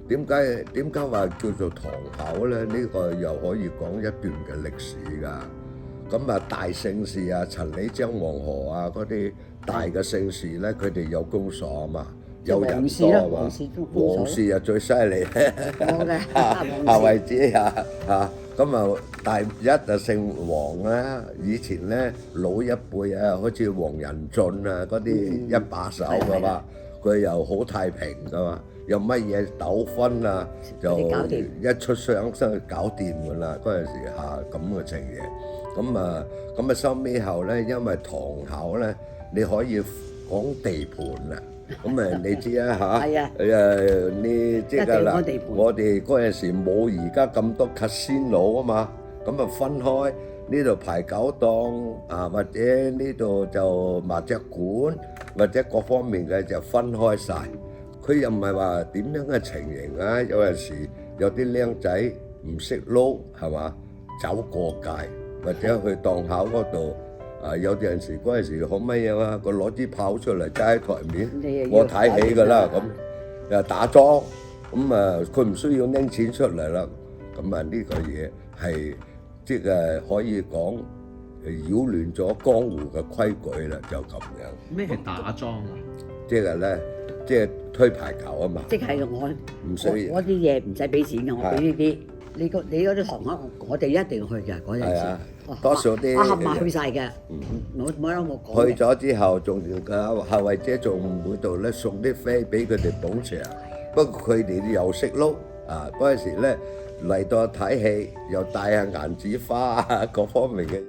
點解話叫做堂口咧？呢個又可以講一段嘅歷史㗎。咁啊，大姓氏啊，陳李張黃何啊，嗰啲大嘅姓氏咧，佢哋有公所啊嘛，有人多啊嘛。黃氏啊最犀利，夏惠姐啊，咁啊第一就姓黃啦。以前咧老一輩啊，好似黃仁俊啊嗰啲一把手㗎嘛，佢又好太平㗎嘛。有乜嘢糾紛啊，就一出雙身搞掂㗎啦！嗰陣時咁嘅情形，咁啊收尾後咧，因為堂口咧，你可以講地盤啦。咁啊，你知啊嚇，你即係啦，我哋嗰陣時冇而家咁多 casino 啊嘛，咁啊分開呢度排九檔啊，或者呢度就麻雀館，或者各方面嘅就分開晒。佢又唔係話點樣嘅情形啊？有陣時有啲僆仔唔識撈係嘛，走過界或者去檔口嗰度啊，有陣時嗰陣時學乜嘢啊？佢攞支炮出嚟揸喺台面，我睇起㗎啦咁，又打莊咁啊，佢唔需要拎錢出嚟啦。咁啊呢個嘢係即係可以講擾亂咗江湖嘅規矩啦，就咁樣。咩係打莊啊？即係咧。即係推排球啊嘛！即係我唔需要嗰啲嘢唔使俾錢嘅，我俾呢啲。你嗰啲堂口，我哋一定要去嘅嗰陣時。多數啲我冚埋去晒嘅，冇講。去咗之後，仲夏惠姐仲每度咧送啲飛俾佢哋捧場。不過佢哋又識撈啊！嗰陣時咧嚟到睇戲，又帶下顏紙花啊，各方面嘅。